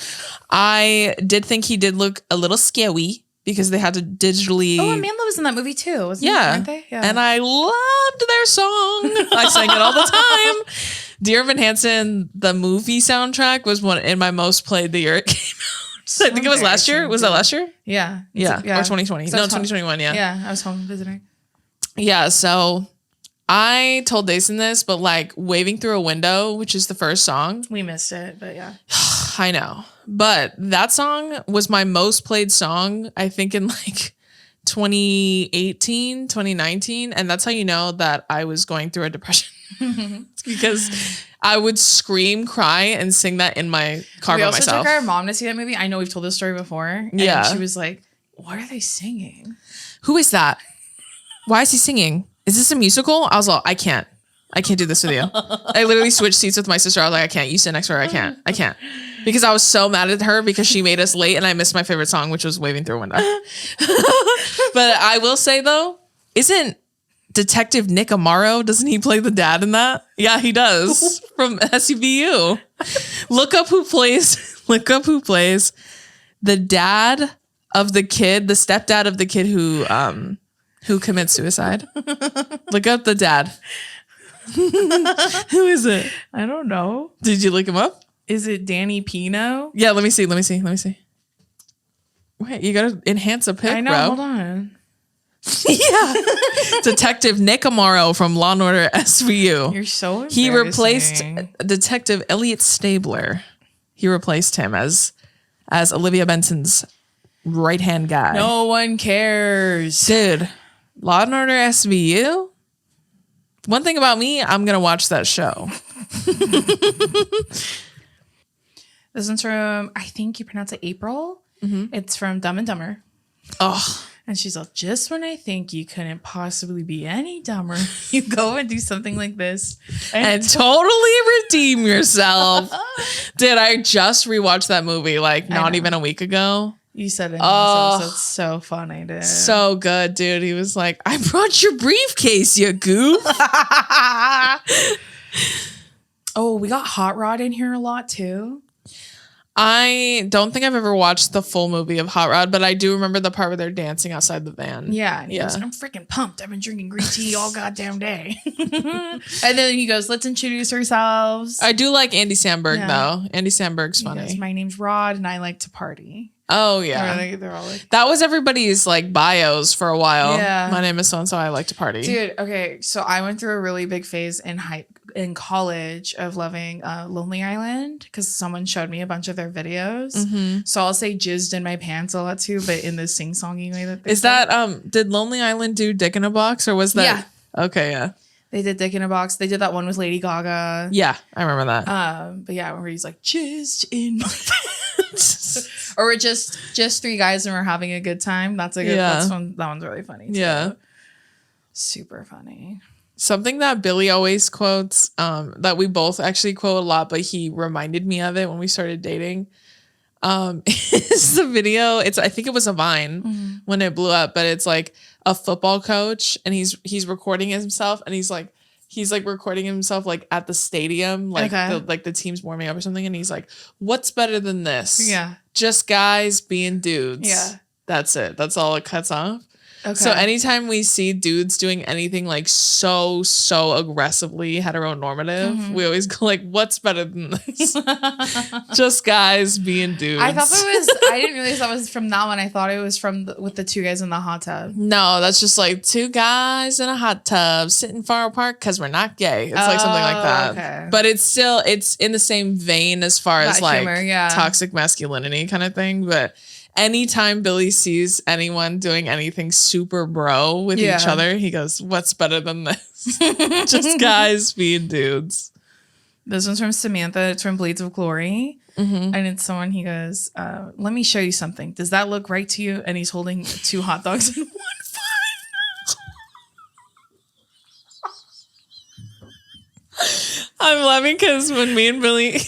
I did think he did look a little scary because they had to digitally... Oh, Amanda was in that movie too, wasn't weren't they? Yeah. And I loved their song. I sang it all the time. Dear Evan Hansen, the movie soundtrack was one in my most played the year it came out. I think it was last year. Was that last year? Yeah. Or 2020. No, 2021. Yeah. Yeah. I was home visiting. Yeah. So I told Dason this, but like Waving Through a Window, which is the first song. We missed it, but yeah. I know. But that song was my most played song, I think, in like 2018, 2019. And that's how you know that I was going through a depression. Because I would scream, cry, and sing that in my car by myself. We also took our mom to see that movie. I know we've told this story before. And she was like, what are they singing? Who is that? Why is he singing? Is this a musical? I was like, I can't do this with you. I literally switched seats with my sister. I was like, I can't. You sit next to her. I can't. Because I was so mad at her because she made us late and I missed my favorite song, which was Waving Through a Window. But I will say though, isn't Detective Nick Amaro, doesn't he play the dad in that? Yeah, he does. From SUVU. Look up who plays the dad of the kid, the stepdad of the kid who commits suicide. Look up the dad. Who is it? I don't know. Did you look him up? Is it Danny Pino? Yeah, let me see. Wait, you gotta enhance a pic, I know, bro. hold on. Yeah. Detective Nick Amaro from Law & Order SVU. You're so embarrassing. He replaced Detective Elliot Stabler. He replaced him as Olivia Benson's right-hand guy. No one cares. Dude, Law & Order SVU? One thing about me, I'm going to watch that show. This one's from, I think you pronounce it April. Mm-hmm. It's from Dumb and Dumber. Oh. And she's like, just when I think you couldn't possibly be any dumber, you go and do something like this. And totally redeem yourself. Dude, I just rewatched that movie like not even a week ago. You said it. Oh, it's so funny, dude. So good, dude. He was like, I brought your briefcase, you goof. Oh, we got Hot Rod in here a lot too. I don't think I've ever watched the full movie of Hot Rod, but I do remember the part where they're dancing outside the van. Yeah. And he goes, I'm freaking pumped. I've been drinking green tea all goddamn day. And then he goes, let's introduce ourselves. I do like Andy Samberg, though. Andy Samberg's funny. Goes, my name's Rod, and I like to party. Oh, yeah. They're all like, that was everybody's like bios for a while. Yeah. My name is so-and-so. I like to party. Dude, okay. So I went through a really big phase in college of loving Lonely Island because someone showed me a bunch of their videos. Mm-hmm. So I'll say jizzed in my pants a lot too, but in the sing-songy way that they is say. That did Lonely Island do Dick in a Box or was that? Yeah. Okay, yeah. They did Dick in a Box. They did that one with Lady Gaga. Yeah, I remember that. But yeah, where he's like, just in my pants. Or we're just three guys and we're having a good time. That's a good that one's really funny too. Yeah. Super funny. Something that Billy always quotes, that we both actually quote a lot, but he reminded me of it when we started dating. Is the video. I think it was a Vine when it blew up, but it's like a football coach and he's recording himself and he's like recording himself like at the stadium, like the team's warming up or something, and he's like, "What's better than this? Yeah, just guys being dudes. Yeah, that's it. That's all it cuts off." Okay. So anytime we see dudes doing anything like so aggressively heteronormative, we always go like, "What's better than this? Just guys being dudes." I thought I didn't realize that was from that one. I thought it was from with the two guys in the hot tub. No, that's just like two guys in a hot tub sitting far apart because we're not gay. It's like something like that. Okay. But it's in the same vein as far as like humor, toxic masculinity kind of thing, but. Anytime Billy sees anyone doing anything super bro with each other, he goes, "What's better than this? Just guys being dudes." This one's from Samantha. It's from Blades of Glory. And it's someone, he goes, "Let me show you something. Does that look right to you?" And he's holding 2 hot dogs in one bun. I'm laughing because when me and Billy...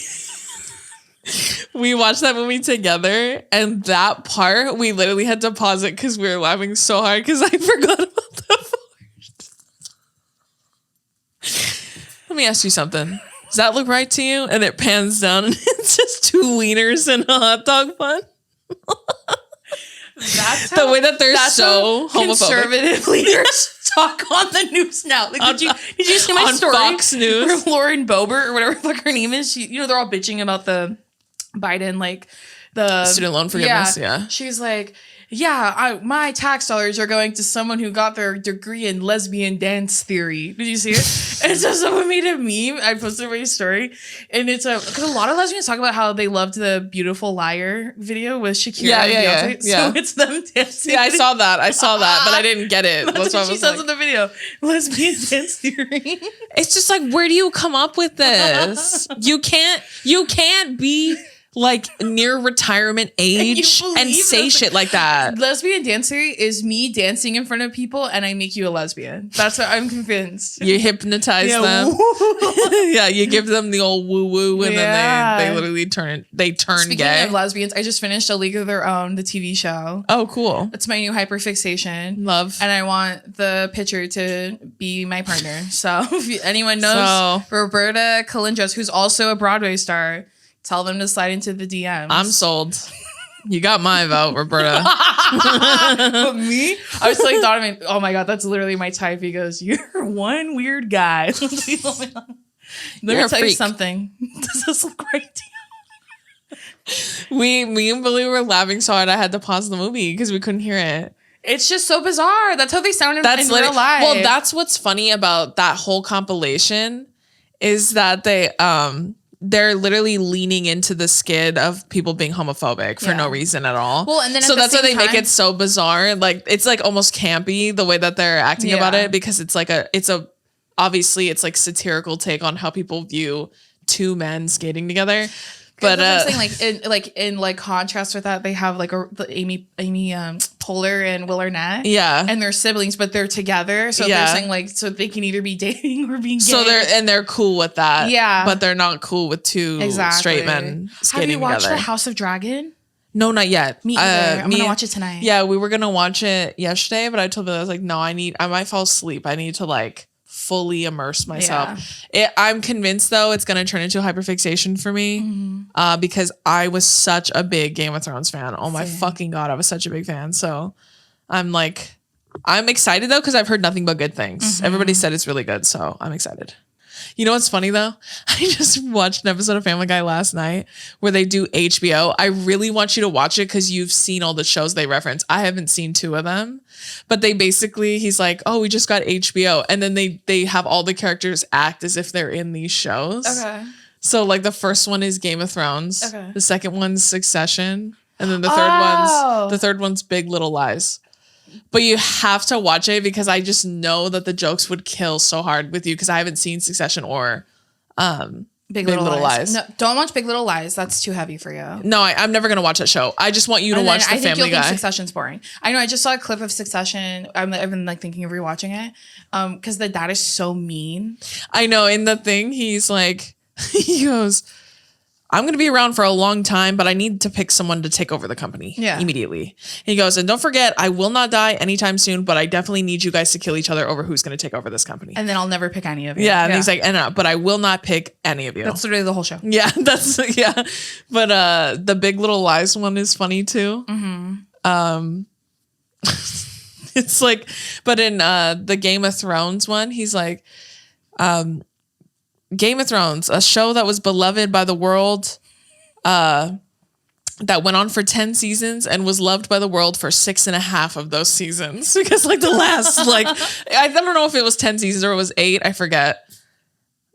we watched that movie together, and that part we literally had to pause it because we were laughing so hard because I forgot about the part. Let me ask you something. Does that look right to you? And it pans down and it's just 2 wieners in a hot dog bun. That's the way that they're so homophobic. Conservative leaders talk on the news now. Like, did you see my story? Fox News. Where Lauren Boebert or whatever the fuck her name is, they're all bitching about the Biden, like the student loan forgiveness. Yeah. She's like, my tax dollars are going to someone who got their degree in lesbian dance theory. Did you see it? And so someone made a meme. I posted my story, and it's because a lot of lesbians talk about how they loved the Beautiful Liar video with Shakira and Beyonce. So it's them dancing. Yeah, I saw that, but I didn't get it. That's what she says in the video. Lesbian dance theory. It's just like, where do you come up with this? You can't be like near retirement age and say shit like that. Lesbian dance theory is me dancing in front of people and I make you a lesbian. That's what I'm convinced. You hypnotize them. Yeah, you give them the old woo woo and then they literally turn gay. Speaking of lesbians, I just finished A League of Their Own, the TV show. Oh, cool. It's my new hyperfixation. Love. And I want the pitcher to be my partner. So if anyone knows Roberta Calindros, who's also a Broadway star, tell them to slide into the DMs. I'm sold. You got my vote, Roberta. But me? I was like, Donovan, oh my God, that's literally my type. He goes, "You're one weird guy." Let me tell you something. Does this look right to you? Me and Billy were laughing so hard I had to pause the movie because we couldn't hear it. It's just so bizarre. That's how they sound in real life. Well, that's what's funny about that whole compilation is that they're literally leaning into the skid of people being homophobic for no reason at all. Well, and then so that's why they make it so bizarre. Like, it's like almost campy the way that they're acting about it, because it's like obviously it's like satirical take on how people view 2 men skating together. But in contrast with that, they have like Amy Poehler and Will Arnett. Yeah. And they're siblings, but they're together. So they're saying so they can either be dating or being gay. So they're cool with that. Yeah. But they're not cool with 2 straight men skating together. Have you watched The House of Dragon? No, not yet. Me either. I'm gonna watch it tonight. Yeah, we were gonna watch it yesterday, but I told Billy, I was like, no, I might fall asleep. I need to like fully immerse myself. I'm convinced though it's gonna turn into a hyperfixation for me, because I was such a big Game of Thrones fan. Oh my fucking God, I was such a big fan. So I'm excited though because I've heard nothing but good things. Everybody said it's really good, so I'm excited. You know what's funny though? I just watched an episode of Family Guy last night where they do HBO. I really want you to watch it because you've seen all the shows they reference. I haven't seen 2 of them, but he's like, "Oh, we just got HBO," and then they have all the characters act as if they're in these shows. Okay. So like the first one is Game of Thrones. Okay. The second one's Succession, and then the third one's Big Little Lies. But you have to watch it because I just know that the jokes would kill so hard with you because I haven't seen Succession or Big Little Lies. No, don't watch Big Little Lies. That's too heavy for you. No, I'm never gonna watch that show. I just want you to watch The Family Guy. I think you'll think Succession's boring. I know. I just saw a clip of Succession. I've been like thinking of rewatching it because the dad is so mean. I know. In the thing, he's like, he goes, I'm going to be around for a long time, but I need to pick someone to take over the company immediately. He goes, and don't forget, I will not die anytime soon, but I definitely need you guys to kill each other over who's going to take over this company. And then I'll never pick any of you. Yeah. And he's like, but I will not pick any of you. That's literally the whole show. Yeah. Yeah. But the Big Little Lies one is funny too. Mm-hmm. It's like, but in the Game of Thrones one, he's like, Game of Thrones, a show that was beloved by the world, that went on for 10 seasons and was loved by the world for 6.5 of those seasons. Because like the last, like, I don't know if it was 10 seasons or it was 8. I forget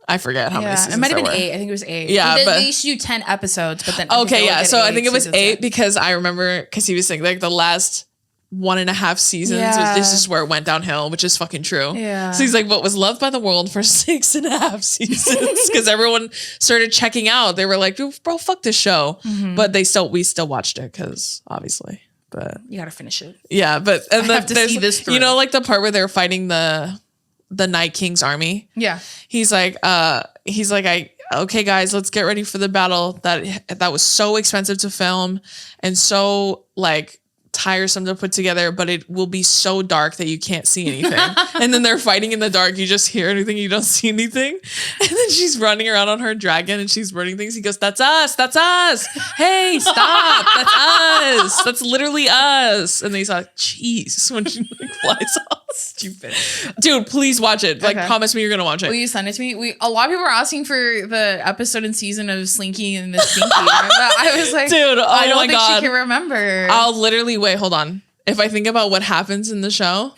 how many seasons it might have been were. 8. I think it was 8. Yeah, but they used to do 10 episodes, but then okay, yeah. So I think it was 8 because I remember because he was saying like the last 1.5 seasons this is where it went downhill, which is fucking true. Yeah. So he's like, but was loved by the world for 6.5 seasons because everyone started checking out. They were like, bro, fuck this show. Mm-hmm. But we still watched it because obviously. But you gotta finish it. Yeah, but and I have to see this through. You know, like the part where they're fighting the Night King's army. Yeah. He's like, okay, guys, let's get ready for the battle. That was so expensive to film and so like tiresome to put together, but it will be so dark that you can't see anything. And then they're fighting in the dark. You just hear anything. You don't see anything. And then she's running around on her dragon and she's burning things. He goes, that's us. That's us. Hey, stop. That's us. That's literally us. And he's like, jeez, when she like flies off. Stupid. Dude, please watch it. Like, promise me you're going to watch it. Will you send it to me? A lot of people are asking for the episode and season of Slinky and the Stinky. I was like, dude, I don't think she can remember. I'll literally wait, hold on. If I think about what happens in the show,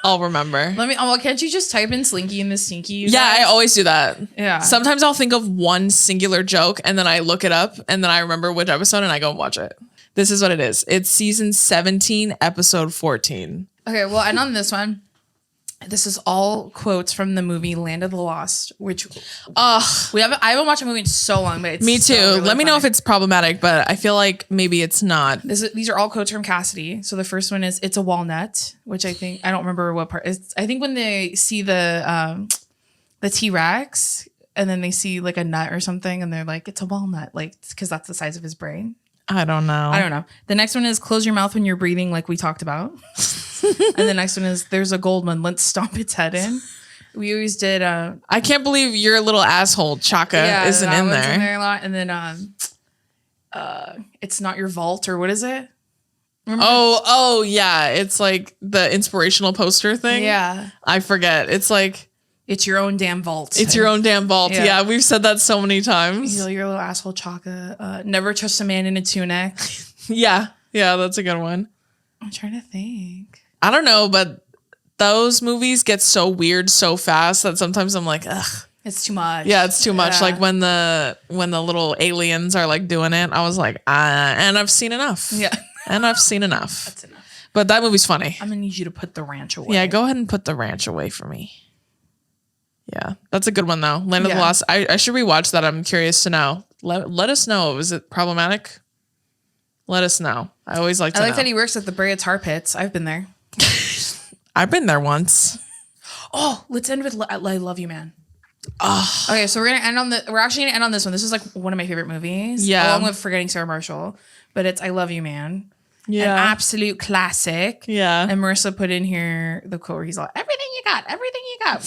I'll remember. Can't you just type in Slinky and the Stinky? Yeah, I always do that. Yeah. Sometimes I'll think of one singular joke and then I look it up and then I remember which episode and I go and watch it. This is what it is. It's season 17, episode 14. Okay, well, and on this one, this is all quotes from the movie Land of the Lost, which I haven't watched a movie in so long, but it's me too. Really Let me know if it's problematic, but I feel like maybe it's not. These are all quotes from Cassidy. So the first one is "It's a walnut," which I don't remember what part. I think when they see the T-Rex and then they see like a nut or something, and they're like, "It's a walnut," like because that's the size of his brain. I don't know. The next one is "Close your mouth when you're breathing," like we talked about. And the next one is "There's a gold one. Let's stomp its head in." We always did. I can't believe your little asshole Chaka isn't in there. In there a lot. And then "It's not your vault," or what is it? Remember? Oh yeah. It's like the inspirational poster thing. Yeah. I forget. It's like it's your own damn vault. It's your own damn vault. Yeah, we've said that so many times. Your little asshole Chaka. Never trust a man in a tunic. Yeah, that's a good one. I'm trying to think. I don't know, but those movies get so weird so fast that sometimes I'm like, ugh. It's too much. Yeah, it's too much. Like when the little aliens are like doing it, I was like, and I've seen enough. Yeah. And I've seen enough. That's enough. But that movie's funny. I'm gonna need you to put the ranch away. Yeah, go ahead and put the ranch away for me. Yeah, that's a good one though. Land of the Lost. I should rewatch that. I'm curious to know. Let us know. Is it problematic? Let us know. I always like to know. I like that he works at the Brea Tar Pits. I've been there. I've been there once. Oh, let's end with I Love You, Man. Oh. Okay, so we're actually gonna end on this one. This is like one of my favorite movies. Yeah. Along with Forgetting Sarah Marshall. But it's I Love You, Man. Yeah. An absolute classic. Yeah. And Marissa put in here the quote where he's like, everything you got.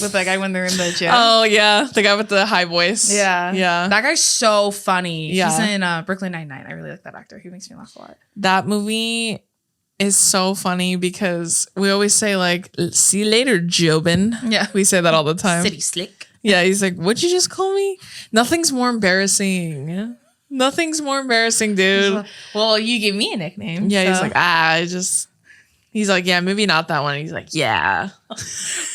With that guy when they're in the gym. Oh, yeah. The guy with the high voice. Yeah. Yeah. That guy's so funny. Yeah. He's in Brooklyn Nine-Nine. I really like that actor. He makes me laugh a lot. That movie is so funny because we always say like, see you later, Jobin. Yeah. We say that all the time. City Slick. Yeah. He's like, what'd you just call me? Nothing's more embarrassing. Nothing's more embarrassing, dude. Well, you give me a nickname. Yeah, so. He's like, yeah, maybe not that one. He's like, yeah.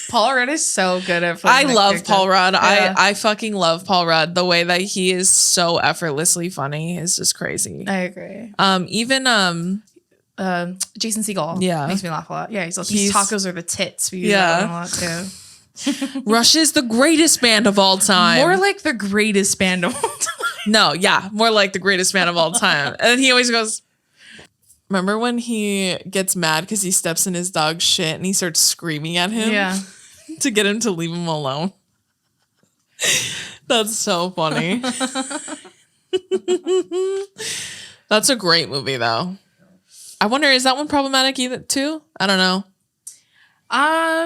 Paul Rudd is so good at I love character. Paul Rudd. Yeah. I fucking love Paul Rudd. The way that he is so effortlessly funny is just crazy. I agree. Even Jason Segel. Yeah. Makes me laugh a lot. Yeah, he's like, these tacos are the tits. We use Yeah. that one a lot too. Rush is the greatest band of all time. More like the greatest band of all time. No, yeah, more like the greatest band of all time. And he always goes, remember when he gets mad because he steps in his dog's shit and he starts screaming at him? Yeah. To get him to leave him alone. That's so funny. That's a great movie, though. I wonder, is that one problematic either too? I don't know.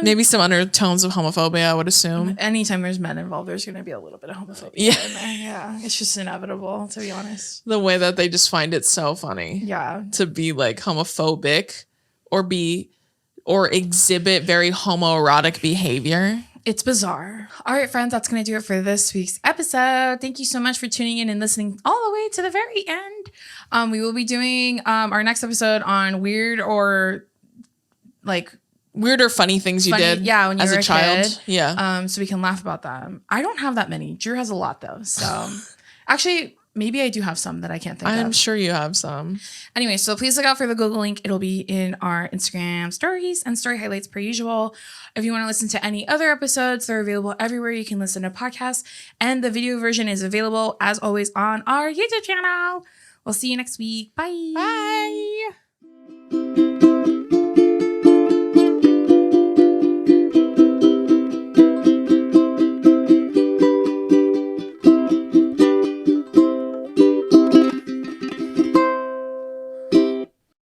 Maybe some undertones of homophobia, I would assume. Anytime there's men involved, there's going to be a little bit of homophobia. Yeah. In there. Yeah. It's just inevitable, to be honest. The way that they just find it so funny. Yeah. To be like homophobic or exhibit very homoerotic behavior. It's bizarre. All right, friends, that's going to do it for this week's episode. Thank you so much for tuning in and listening all the way to the very end. We will be doing our next episode on weird or funny things you did when you as were a child. kid. Yeah. So we can laugh about them. I don't have that many. Drew has a lot though. So actually, maybe I do have some that I can't think of. I'm sure you have some. Anyway, so please look out for the Google link. It'll be in our Instagram stories and story highlights per usual. If you want to listen to any other episodes, they're available everywhere you can listen to podcasts. And the video version is available, as always, on our YouTube channel. We'll see you next week. Bye. Bye.